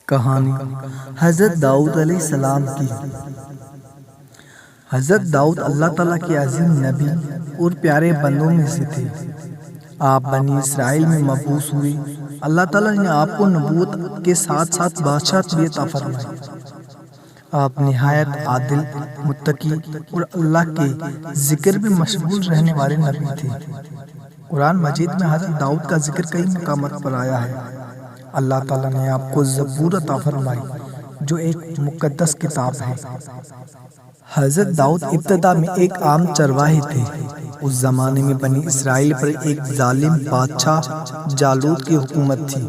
کہانی حضرت داؤد علیہ السلام کی۔ حضرت داؤد اللہ تعالیٰ کے عظیم نبی اور پیارے بندوں میں سے تھے۔ آپ بنی اسرائیل میں مبعوث ہوئے۔ اللہ تعالیٰ نے آپ کو نبوت کے ساتھ ساتھ بادشاہت بھی عطا فرمائی۔ آپ نہایت عادل، متقی اور اللہ کے ذکر میں مشغول رہنے والے نبی تھے۔ قرآن مجید میں حضرت داؤد کا ذکر کئی مقامات پر آیا ہے۔ اللہ تعالیٰ نے آپ کو زبور عطا فرمائی جو ایک مقدس کتاب ہے۔ حضرت داؤد ابتدا میں ایک عام چرواہے تھے۔ اس زمانے میں بنی اسرائیل پر ایک ظالم بادشاہ جالوت کی حکومت تھی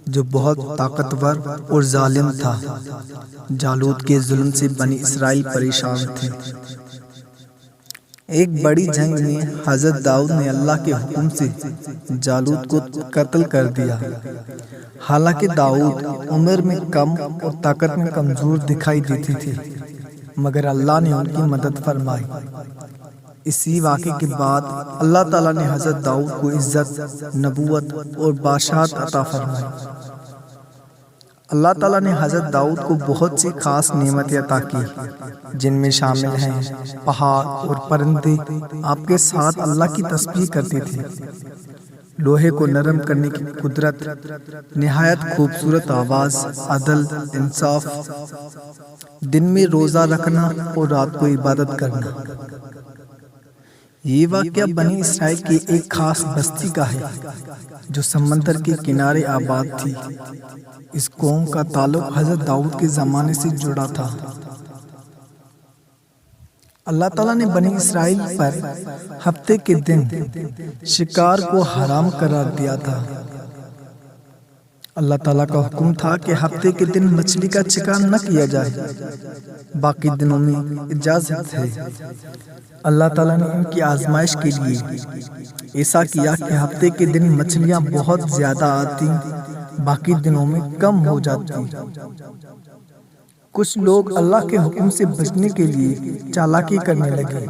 جو بہت طاقتور اور ظالم تھا۔ جالوت کے ظلم سے بنی اسرائیل پریشان تھے۔ ایک بڑی جنگ میں حضرت داؤد نے اللہ کے حکم سے جالوت کو قتل کر دیا۔ حالانکہ داؤد عمر میں کم اور طاقت میں کمزور دکھائی دیتے تھے، مگر اللہ نے ان کی مدد فرمائی۔ اسی واقعے کے بعد اللہ تعالیٰ نے حضرت داؤد کو عزت، نبوت اور بادشاہت عطا فرمائی۔ اللہ تعالیٰ نے حضرت داؤد کو بہت سی خاص نعمتیں عطا کی، جن میں شامل ہیں پہاڑ اور پرندے آپ کے ساتھ اللہ کی تسبیح کرتے تھے، لوہے کو نرم کرنے کی قدرت، نہایت خوبصورت آواز، عدل، انصاف، دن میں روزہ رکھنا اور رات کو عبادت کرنا۔ یہ واقعہ بنی اسرائیل کی ایک خاص بستی کا ہے جو سمندر کے کنارے آباد تھی۔ اس قوم کا تعلق حضرت داؤد کے زمانے سے جڑا تھا۔ اللہ تعالیٰ نے بنی اسرائیل پر ہفتے کے دن شکار کو حرام قرار دیا تھا۔ اللہ تعالیٰ کا حکم تھا کہ ہفتے کے دن مچھلی کا شکار نہ کیا جائے، باقی دنوں میں اجازت ہے۔ اللہ تعالیٰ نے ان کی آزمائش کے لیے ایسا کیا کہ ہفتے کے دن مچھلیاں بہت زیادہ آتی، باقی دنوں میں کم ہو جاتی۔ کچھ لوگ اللہ کے حکم سے بچنے کے لیے چالاکی کرنے لگے۔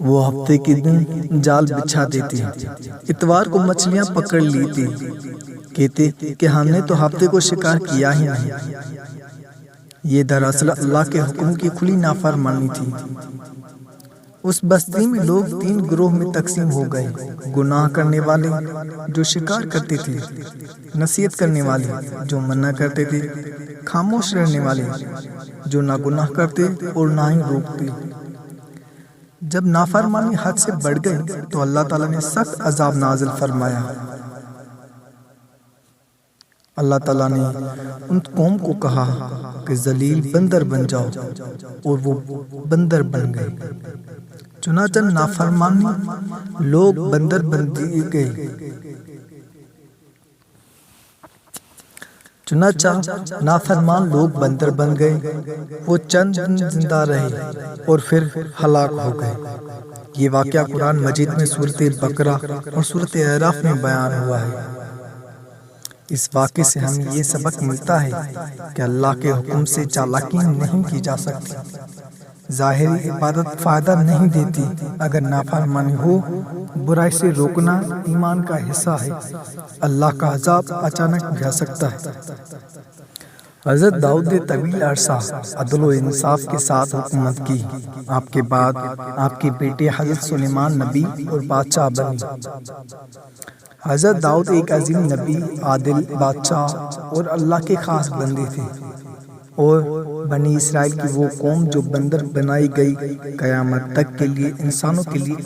وہ ہفتے کے دن جال بچھا دیتے، اتوار کو مچھلیاں پکڑ لیتے، کہتے کہ ہم نے تو ہفتے کو شکار کیا ہی نہیں۔ یہ دراصل اللہ کے حکم کی کھلی نافرمانی تھی۔ اس بستی میں لوگ 3 گروہ میں تقسیم ہو گئے: گناہ کرنے والے جو شکار کرتے تھے، نصیحت کرنے والے جو منع کرتے تھے، خاموش رہنے والے جو نہ گناہ کرتے اور نہ ہی روکتے۔ جب نافرمانی حد سے بڑھ گئی تو اللہ تعالیٰ نے سخت عذاب نازل فرمایا۔ اللہ تعالیٰ نے ان قوم کو کہا کہ ذلیل بندر بن جاؤ، اور وہ بندر بن گئے۔ چنانچہ نافرمان لوگ بندر بن گئے۔ وہ چند دن زندہ رہے اور پھر ہلاک ہو گئے۔ یہ واقعہ قرآن مجید میں سورۃ بقرہ اور سورۃ اعراف میں بیان ہوا ہے۔ اس واقعے سے ہمیں یہ سبق ملتا ہے کہ اللہ کے حکم سے چالاکی نہیں کی جا سکتی۔ ظاہری عبادت فائدہ نہیں دیتی اگر نافرمانی ہو۔ برائی سے روکنا ایمان کا حصہ ہے۔ اللہ کا عذاب اچانک بھی آ سکتا ہے۔ حضرت داؤد نے طویل عرصہ عدل و انصاف کے ساتھ حکومت کی۔ آپ کے بعد آپ کے بیٹے حضرت سلیمان نبی اور بادشاہ بنے۔ حضرت داؤد ایک عظیم نبی، عادل بادشاہ اور اللہ کے خاص بندے تھے، اور بنی اسرائیل کی وہ قوم جو بندر بنائی گئی قیامت تک کے لیے انسانوں کے لیے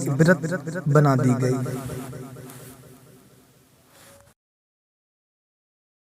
عبرت بنا دی گئی۔